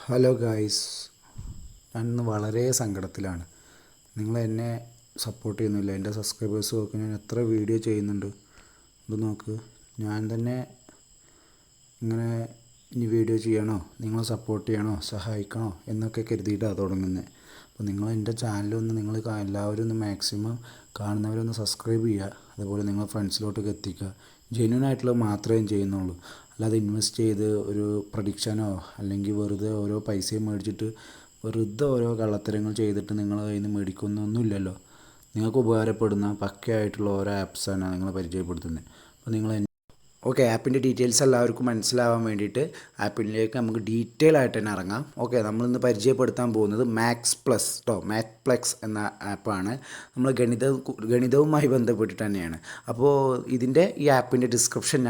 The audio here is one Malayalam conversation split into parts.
ഹലോ ഗായ്സ്, ഞാൻ ഇന്ന് വളരെ സങ്കടത്തിലാണ്. നിങ്ങൾ എന്നെ സപ്പോർട്ട് ചെയ്യുന്നില്ല. എൻ്റെ സബ്സ്ക്രൈബേഴ്സ് നോക്ക്, ഞാൻ എത്ര വീഡിയോ ചെയ്യുന്നുണ്ട്. ഇത് നോക്ക്, ഞാൻ തന്നെ ഇങ്ങനെ ഇനി വീഡിയോ ചെയ്യണോ, നിങ്ങളെ സപ്പോർട്ട് ചെയ്യണോ, സഹായിക്കണോ എന്നൊക്കെ കരുതിയിട്ടാണ് തുടങ്ങുന്നത്. അപ്പോൾ നിങ്ങൾ എൻ്റെ ചാനലൊന്ന് നിങ്ങൾ എല്ലാവരും ഒന്ന് മാക്സിമം കാണുന്നവരൊന്ന് സബ്സ്ക്രൈബ് ചെയ്യുക. അതുപോലെ നിങ്ങൾ ഫ്രണ്ട്സിലോട്ടൊക്കെ എത്തിക്കുക. ജെന്യൂൻ ആയിട്ടുള്ളത് മാത്രമേ ചെയ്യുന്നുള്ളൂ. അല്ലാതെ ഇൻവെസ്റ്റ് ചെയ്ത് ഒരു പ്രഡിക്ഷനോ അല്ലെങ്കിൽ വെറുതെ ഓരോ പൈസയും മേടിച്ചിട്ട് വെറുതെ ഓരോ കള്ളത്തരങ്ങൾ ചെയ്തിട്ട് നിങ്ങൾ കയ്യിൽ നിന്ന് മേടിക്കുന്നൊന്നുമില്ലല്ലോ. നിങ്ങൾക്ക് ഉപകാരപ്പെടുന്ന പക്കയായിട്ടുള്ള ഓരോ ആപ്സാണ് നിങ്ങൾ പരിചയപ്പെടുത്തുന്നത്. അപ്പോൾ നിങ്ങൾ ഓക്കെ, ആപ്പിൻ്റെ ഡീറ്റെയിൽസ് എല്ലാവർക്കും മനസ്സിലാവാൻ വേണ്ടിയിട്ട് ആപ്പിലേക്ക് നമുക്ക് ഡീറ്റെയിൽ ആയിട്ട് തന്നെ ഇറങ്ങാം. ഓക്കെ, നമ്മളിന്ന് പരിചയപ്പെടുത്താൻ പോകുന്നത് മാത്സ് പ്ലസ് മാത്ത് പ്ലസ് എന്ന ആപ്പാണ്. നമ്മൾ ഗണിതവുമായി ബന്ധപ്പെട്ടിട്ട് തന്നെയാണ്. അപ്പോൾ ഈ ആപ്പിൻ്റെ ഡിസ്ക്രിപ്ഷൻ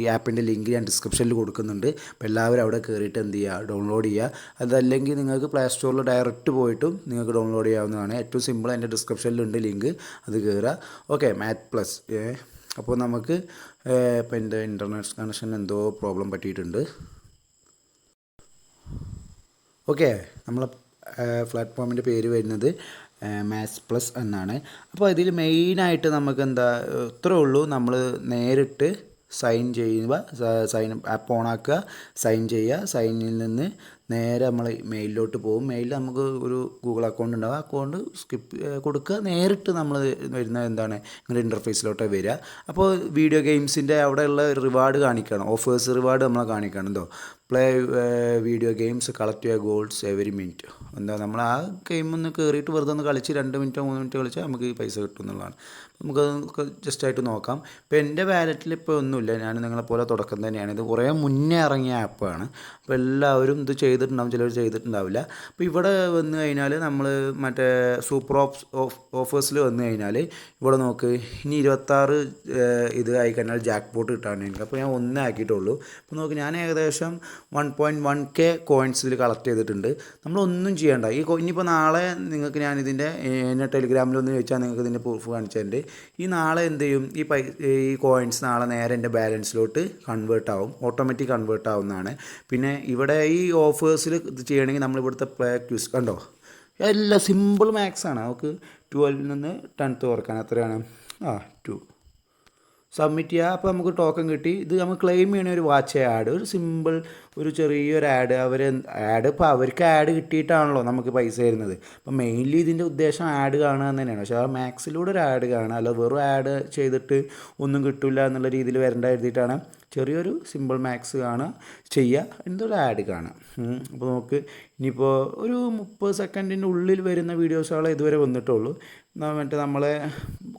ഈ ആപ്പിൻ്റെ ലിങ്ക് ഞാൻ ഡിസ്ക്രിപ്ഷനിൽ കൊടുക്കുന്നുണ്ട്. അപ്പോൾ എല്ലാവരും അവിടെ കയറിയിട്ട് എന്ത് ചെയ്യുക, ഡൗൺലോഡ് ചെയ്യുക. അതല്ലെങ്കിൽ നിങ്ങൾക്ക് പ്ലേ സ്റ്റോറിൽ ഡയറക്റ്റ് പോയിട്ടും നിങ്ങൾക്ക് ഡൗൺലോഡ് ചെയ്യാവുന്നതാണ്. ഏറ്റവും സിമ്പിൾ എൻ്റെ ഡിസ്ക്രിപ്ഷനിലുണ്ട് ലിങ്ക്, അത് കയറുക. Okay, math plus. അപ്പോൾ നമുക്ക് ഇപ്പോൾ എൻ്റെ ഇൻ്റർനെറ്റ് കണക്ഷൻ എന്തോ പ്രോബ്ലം പറ്റിയിട്ടുണ്ട്. ഓക്കെ, നമ്മളെ പ്ലാറ്റ്ഫോമിൻ്റെ പേര് വരുന്നത് മാത്സ് പ്ലസ് എന്നാണ്. അപ്പോൾ ഇതിൽ മെയിനായിട്ട് നമുക്ക് ഇത്രേ ഉള്ളൂ. നമ്മൾ നേരിട്ട് സൈൻ ആപ്പ് ഓണാക്കുക, സൈൻ ചെയ്യുക. സൈനിൽ നിന്ന് നേരെ നമ്മൾ മെയിലിലോട്ട് പോകും. മെയിലിൽ നമുക്ക് ഒരു ഗൂഗിൾ അക്കൗണ്ട് ഉണ്ടാവും. അക്കൗണ്ട് കൊടുക്കുക, നേരിട്ട് നമ്മൾ വരുന്ന ഇങ്ങനെ ഇൻ്റർഫേസിലോട്ട് വരിക. അപ്പോൾ വീഡിയോ ഗെയിംസിൻ്റെ അവിടെയുള്ള റിവാർഡ് കാണിക്കണം, ഓഫേഴ്സ് റിവാർഡ് നമ്മളെ കാണിക്കണം. Play video games, collect your goals every minute. നമ്മൾ ആ ഗെയിമൊന്ന് കയറിയിട്ട് വെറുതെ ഒന്ന് കളിച്ച് 2 മിനിറ്റോ 3 മിനിറ്റോ കളിച്ചാൽ നമുക്ക് ഈ പൈസ കിട്ടും എന്നുള്ളതാണ്. നമുക്ക് ജസ്റ്റായിട്ട് നോക്കാം. ഇപ്പോൾ എൻ്റെ വാലറ്റിൽ ഇപ്പോൾ ഒന്നുമില്ല. ഞാൻ നിങ്ങളെപ്പോലെ തുടക്കം തന്നെയാണ്. ഇത് കുറേ മുന്നേ ഇറങ്ങിയ ആപ്പാണ്. അപ്പോൾ എല്ലാവരും ഇത് ചെയ്തിട്ടുണ്ടാവും, ചിലർ ചെയ്തിട്ടുണ്ടാവില്ല. അപ്പോൾ ഇവിടെ വന്നു കഴിഞ്ഞാൽ നമ്മൾ മറ്റേ സൂപ്പർ ഓഫേഴ്സിൽ വന്നു കഴിഞ്ഞാൽ ഇവിടെ നോക്ക്, ഇനി 26 ഇത് ആയിക്കഴിഞ്ഞാൽ ജാക്ക് പോട്ട് കിട്ടാൻ എനിക്ക്. അപ്പോൾ ഞാൻ ഒന്നേ ആക്കിയിട്ടുള്ളൂ. അപ്പോൾ നോക്ക്, ഞാൻ ഏകദേശം 1.1K കോയിൻസ് ഇതിൽ കളക്ട് ചെയ്തിട്ടുണ്ട്. നമ്മളൊന്നും ചെയ്യേണ്ട. ഇനിയിപ്പോൾ നാളെ നിങ്ങൾക്ക് ഞാനിതിൻ്റെ എന്നെ ടെലിഗ്രാമിലൊന്ന് ചോദിച്ചാൽ നിങ്ങൾക്ക് ഇതിൻ്റെ പ്രൂഫ് കാണിച്ചിട്ടുണ്ട്. ഈ നാളെ എന്ത് ചെയ്യും, ഈ കോയിൻസ് നാളെ നേരെ എൻ്റെ ബാലൻസിലോട്ട് കൺവേർട്ട് ആവും, ഓട്ടോമാറ്റിക് കൺവേർട്ട് ആവുന്നതാണ്. പിന്നെ ഇവിടെ ഈ ഓഫേഴ്സിൽ ഇത് ചെയ്യണമെങ്കിൽ നമ്മൾ ഇവിടുത്തെ പ്ലേ ക്യൂസ് കണ്ടോ, എല്ലാം സിമ്പിൾ മാത്സ് ആണ്. നമുക്ക് 12 നിന്ന് 10th ഓർക്കാൻ എത്രയാണ്, 2 സബ്മിറ്റ് ചെയ്യുക. അപ്പോൾ നമുക്ക് ടോക്കൺ കിട്ടി. ഇത് നമ്മൾ ക്ലെയിം ചെയ്യണ ഒരു വാച്ച് ആഡ്, ഒരു സിമ്പിൾ ഒരു ചെറിയൊരു ആഡ്. ഇപ്പോൾ അവർക്ക് ആഡ് കിട്ടിയിട്ടാണല്ലോ നമുക്ക് പൈസ തരുന്നത്. അപ്പോൾ മെയിൻലി ഇതിൻ്റെ ഉദ്ദേശം ആഡ് കാണുക എന്ന് തന്നെയാണ്. പക്ഷേ ആ മാത്സിലൂടെ ഒരു ആഡ് കാണുക, അല്ല വെറും ആഡ് ചെയ്തിട്ട് ഒന്നും കിട്ടില്ല എന്നുള്ള രീതിയിൽ വരേണ്ട എഴുതിയിട്ടാണ് ചെറിയൊരു സിമ്പിൾ മാത്സ് കാണുക, ചെയ്യുക, എന്തൊരു ആഡ് കാണുക. അപ്പോൾ നമുക്ക് ഇനിയിപ്പോൾ ഒരു 30 സെക്കൻഡിൻ്റെ ഉള്ളിൽ വരുന്ന വീഡിയോസുകളെ ഇതുവരെ വന്നിട്ടുള്ളൂ. മറ്റേ നമ്മളെ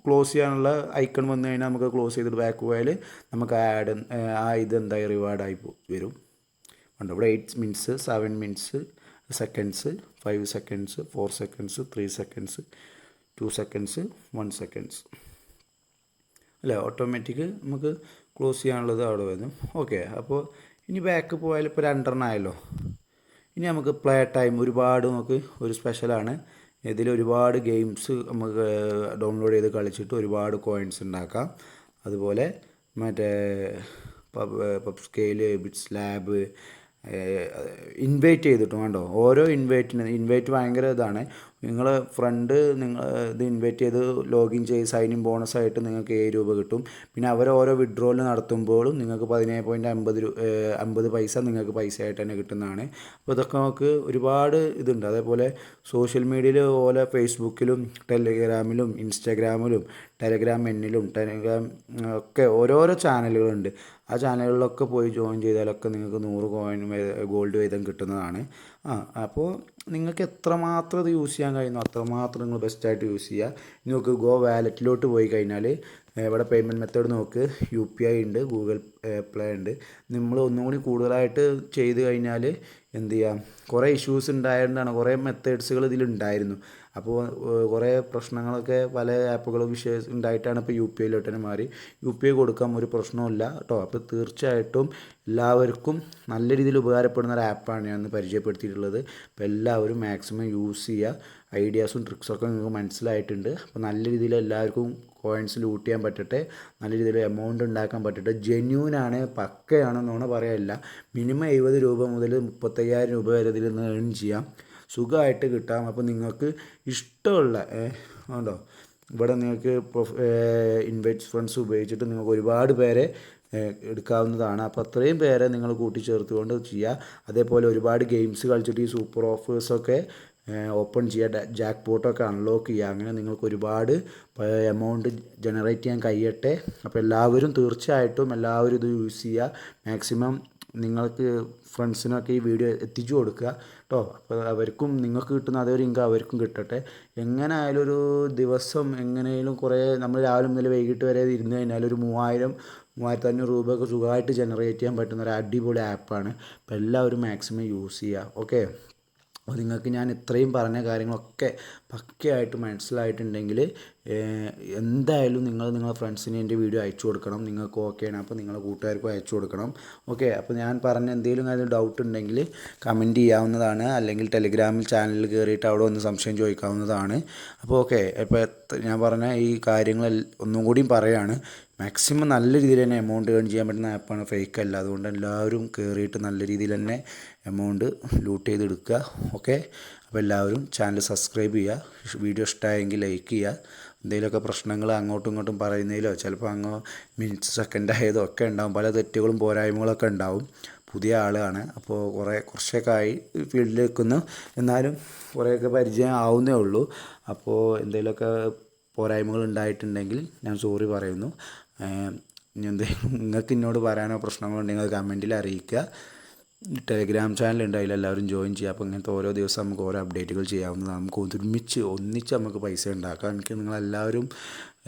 ക്ലോസ് ചെയ്യാനുള്ള ഐക്കൺ വന്നു കഴിഞ്ഞാൽ നമുക്ക് ക്ലോസ് ചെയ്തിട്ട് ബാക്ക് പോയാൽ നമുക്ക് ആഡ് ഇതെന്തായി റിവാർഡായി വരും. ഉണ്ട് ഇവിടെ 8 minutes, 7 minutes, seconds, 5 seconds, 4 seconds, 3 seconds, 2 seconds, 1 seconds അല്ലേ. ഓട്ടോമാറ്റിക് നമുക്ക് ക്ലോസ് ചെയ്യാനുള്ളത് അവിടെ വരും. ഓക്കെ, അപ്പോൾ ഇനി ബാക്ക് പോയാൽ ഇപ്പോൾ 2 ആയല്ലോ. ഇനി നമുക്ക് പ്ലേ ടൈം ഒരുപാട് നമുക്ക് ഒരു സ്പെഷ്യലാണ്. ഇതിൽ ഒരുപാട് ഗെയിംസ് നമുക്ക് ഡൗൺലോഡ് ചെയ്ത് കളിച്ചിട്ട് ഒരുപാട് കോയിൻസ് ഉണ്ടാക്കാം. അതുപോലെ മറ്റേ pub scale, bits lab invite ചെയ്തിട്ടും കണ്ടോ, ഓരോ ഇൻവൈറ്റ് ഭയങ്കര ഇതാണ്. നിങ്ങൾ ഫ്രണ്ട് ഇത് ഇൻവൈറ്റ് ചെയ്ത് ലോഗിൻ ചെയ്ത് സൈൻ ഇൻ ബോണസായിട്ട് നിങ്ങൾക്ക് 7 രൂപ കിട്ടും. പിന്നെ അവർ ഓരോ വിഡ്രോയിൽ നടത്തുമ്പോഴും നിങ്ങൾക്ക് 17.50 പൈസ നിങ്ങൾക്ക് പൈസയായിട്ട് തന്നെ കിട്ടുന്നതാണ്. അപ്പോൾ ഇതൊക്കെ നമുക്ക് ഒരുപാട് ഇതുണ്ട്. അതേപോലെ സോഷ്യൽ മീഡിയയിൽ പോലെ ഫേസ്ബുക്കിലും ടെലിഗ്രാമിലും ഇൻസ്റ്റാഗ്രാമിലും ടെലഗ്രാം എന്നിലും ടെലഗ്രാം ഒക്കെ ഓരോരോ ചാനലുകളുണ്ട്. ആ ചാനലുകളിലൊക്കെ പോയി ജോയിൻ ചെയ്താലൊക്കെ നിങ്ങൾക്ക് 100 കോയിൻ ഗോൾഡ് വീതം കിട്ടുന്നതാണ്. അപ്പോൾ നിങ്ങൾക്ക് എത്രമാത്രം ഇത് യൂസ് ചെയ്യാൻ കഴിയുന്നു അത്രമാത്രം നിങ്ങൾ ബെസ്റ്റായിട്ട് യൂസ് ചെയ്യുക. ഇനി നോക്ക്, ഗോ വാലറ്റിലോട്ട് പോയി കഴിഞ്ഞാൽ ഇവിടെ പേയ്മെൻറ്റ് മെത്തേഡ് നോക്ക്, UPI ഉണ്ട്, ഗൂഗിൾ പേ ഉണ്ട്. നമ്മൾ ഒന്നും കൂടി കൂടുതലായിട്ട് ചെയ്ത് കഴിഞ്ഞാൽ എന്ത് ചെയ്യാം, കുറേ ഇഷ്യൂസ് ഉണ്ടായതുകൊണ്ടാണ്, കുറേ മെത്തേഡ്സുകൾ ഇതിലുണ്ടായിരുന്നു. അപ്പോൾ കുറേ പ്രശ്നങ്ങളൊക്കെ പല ആപ്പുകളും ഉണ്ടായിട്ടാണ് ഇപ്പോൾ UPI തന്നെ മാറി. UPI കൊടുക്കാൻ ഒരു പ്രശ്നവുമില്ല കേട്ടോ. അപ്പോൾ തീർച്ചയായിട്ടും എല്ലാവർക്കും നല്ല രീതിയിൽ ഉപകാരപ്പെടുന്ന ഒരു ആപ്പാണ് ഞാൻ പരിചയപ്പെടുത്തിയിട്ടുള്ളത്. അപ്പോൾ എല്ലാവരും മാക്സിമം യൂസ് ചെയ്യുക. ഐഡിയാസും ട്രിക്സൊക്കെ നിങ്ങൾക്ക് മനസ്സിലായിട്ടുണ്ട്. അപ്പോൾ നല്ല രീതിയിൽ എല്ലാവർക്കും കോയിൻസ് ലൂട്ട് ചെയ്യാൻ പറ്റട്ടെ, നല്ല രീതിയിൽ എമൗണ്ട് ഉണ്ടാക്കാൻ പറ്റട്ടെ. ജെന്യൂനാണ്, പക്കയാണെന്നാണ് പറയാനില്ല. മിനിമം 70 രൂപ മുതൽ 35,000 രൂപ വരെ ഇതിൽ നിന്ന് ഏൺ ചെയ്യാം, സുഖമായിട്ട് കിട്ടാം. അപ്പോൾ നിങ്ങൾക്ക് ഇഷ്ടമുള്ള ഉണ്ടോ ഇവിടെ നിങ്ങൾക്ക് ഇൻവൈറ്റ് ഫണ്ട്സ് ഉപയോഗിച്ചിട്ട് നിങ്ങൾക്ക് ഒരുപാട് പേരെ എടുക്കാവുന്നതാണ്. അപ്പോൾ അത്രയും പേരെ നിങ്ങൾ കൂട്ടിച്ചേർത്തുകൊണ്ട് ചെയ്യുക. അതേപോലെ ഒരുപാട് ഗെയിംസ് കളിച്ചിട്ട് ഈ സൂപ്പർ ഓഫേഴ്സൊക്കെ ഓപ്പൺ ചെയ്യുക, ജാക്ക് പോട്ടൊക്കെ അൺലോക്ക് ചെയ്യുക. അങ്ങനെ നിങ്ങൾക്ക് ഒരുപാട് എമൗണ്ട് ജനറേറ്റ് ചെയ്യാൻ കഴിയട്ടെ. അപ്പോൾ എല്ലാവരും തീർച്ചയായിട്ടും എല്ലാവരും ഇത് യൂസ് ചെയ്യുക. മാക്സിമം നിങ്ങൾക്ക് ഫ്രണ്ട്സിനൊക്കെ ഈ വീഡിയോ എത്തിച്ചു കൊടുക്കുക കേട്ടോ. അപ്പോൾ അവർക്കും നിങ്ങൾക്ക് കിട്ടുന്ന അതേ ഒരു ഇൻകം അവർക്കും കിട്ടട്ടെ. എങ്ങനെ ആയാലും ഒരു ദിവസം എങ്ങനെയും കുറേ നമ്മൾ രാവിലെ മുതൽ വൈകിട്ട് വരെ ഇരുന്ന് കഴിഞ്ഞാൽ ഒരു 3,000-3,500 രൂപയൊക്കെ സുഖമായിട്ട് ജനറേറ്റ് ചെയ്യാൻ പറ്റുന്ന ഒരു അടിപൊളി ആപ്പാണ്. അപ്പോൾ എല്ലാവരും മാക്സിമം യൂസ് ചെയ്യുക. ഓക്കെ, അപ്പോൾ നിങ്ങൾക്ക് ഞാൻ ഇത്രയും പറഞ്ഞ കാര്യങ്ങളൊക്കെ പക്കയായിട്ട് മനസ്സിലായിട്ടുണ്ടെങ്കിൽ എന്തായാലും നിങ്ങളുടെ ഫ്രണ്ട്സിന് എൻ്റെ വീഡിയോ അയച്ചു കൊടുക്കണം. നിങ്ങൾക്ക് ഓക്കെയാണ്, അപ്പോൾ നിങ്ങളുടെ കൂട്ടുകാർക്കും അയച്ചു കൊടുക്കണം. ഓക്കെ, അപ്പോൾ ഞാൻ പറഞ്ഞ എന്തെങ്കിലും കാര്യം ഡൗട്ട് ഉണ്ടെങ്കിൽ കമൻറ്റ് ചെയ്യാവുന്നതാണ്, അല്ലെങ്കിൽ ടെലിഗ്രാമിൽ ചാനലിൽ കയറിയിട്ട് അവിടെ ഒന്ന് സംശയം ചോദിക്കാവുന്നതാണ്. അപ്പോൾ ഓക്കെ, ഇപ്പോൾ ഞാൻ പറഞ്ഞ ഈ കാര്യങ്ങൾ ഒന്നും കൂടിയും പറയുകയാണ്. മാക്സിമം നല്ല രീതിയിൽ തന്നെ എമൗണ്ട് ഏൺ ചെയ്യാൻ പറ്റുന്ന ആപ്പാണ്, ഫേക്ക് അല്ല. അതുകൊണ്ട് എല്ലാവരും കയറിയിട്ട് നല്ല രീതിയിൽ തന്നെ എമൗണ്ട് ലൂട്ട് ചെയ്തെടുക്കുക. ഓക്കെ, അപ്പോൾ എല്ലാവരും ചാനൽ സബ്സ്ക്രൈബ് ചെയ്യുക, വീഡിയോ ഇഷ്ടമായെങ്കിൽ ലൈക്ക് ചെയ്യുക. എന്തെങ്കിലുമൊക്കെ പ്രശ്നങ്ങൾ അങ്ങോട്ടും ഇങ്ങോട്ടും പറയുന്നതിലോ ചിലപ്പോൾ അങ്ങ് മിനിറ്റ്സ് സെക്കൻഡ് ആയതോ ഒക്കെ ഉണ്ടാവും, പല തെറ്റുകളും പോരായ്മകളൊക്കെ ഉണ്ടാവും. പുതിയ ആളാണ്, അപ്പോൾ കുറച്ചൊക്കെ ആയി ഫീൽഡിൽ നിൽക്കുന്നു, എന്നാലും കുറേയൊക്കെ പരിചയം ആവുന്നേ ഉള്ളൂ. അപ്പോൾ എന്തെങ്കിലുമൊക്കെ പോരായ്മകൾ ഉണ്ടായിട്ടുണ്ടെങ്കിൽ ഞാൻ സോറി പറയുന്നു. ഇനി എന്തെങ്കിലും നിങ്ങൾക്ക് എന്നോട് പറയാനോ പ്രശ്നങ്ങളുണ്ടെങ്കിൽ അത് കമൻറ്റിൽ അറിയിക്കുക. ടെലിഗ്രാം ചാനലുണ്ട്, അതിലെല്ലാവരും ജോയിൻ ചെയ്യുക. അപ്പോൾ ഇങ്ങനത്തെ ഓരോ ദിവസം നമുക്ക് ഓരോ അപ്ഡേറ്റുകൾ ചെയ്യാവുന്നതാണ്. നമുക്ക് ഒന്നിച്ച് നമുക്ക് പൈസ ഉണ്ടാക്കാം. എനിക്ക്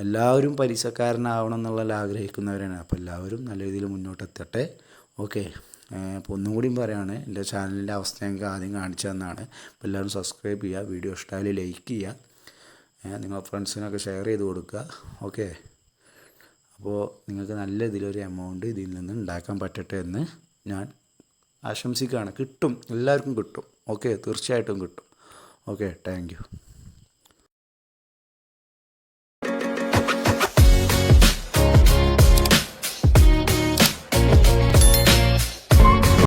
എല്ലാവരും പൈസക്കാരനാവണം എന്നുള്ള ആഗ്രഹിക്കുന്നവരാണ്. അപ്പോൾ എല്ലാവരും നല്ല രീതിയിൽ മുന്നോട്ടെത്തട്ടെ. ഓക്കെ, അപ്പോൾ ഒന്നും കൂടിയും പറയുകയാണ്, എൻ്റെ ചാനലിൻ്റെ അവസ്ഥ ഞങ്ങൾക്ക് ആദ്യം കാണിച്ചു തന്നതാണ്. അപ്പോൾ എല്ലാവരും സബ്സ്ക്രൈബ് ചെയ്യുക, വീഡിയോ ഇഷ്ടമായാലും ലൈക്ക് ചെയ്യുക, നിങ്ങളുടെ ഫ്രണ്ട്സിനൊക്കെ ഷെയർ ചെയ്ത് കൊടുക്കുക. ഓക്കെ, അപ്പോൾ നിങ്ങൾക്ക് നല്ല ഇതിലൊരു എമൗണ്ട് ഇതിൽ നിന്ന് ഉണ്ടാക്കാൻ പറ്റട്ടെ എന്ന് ഞാൻ ആശംസിക്കുകയാണ്. കിട്ടും, എല്ലാവർക്കും കിട്ടും. ഓക്കെ, തീർച്ചയായിട്ടും കിട്ടും. Okay, thank you.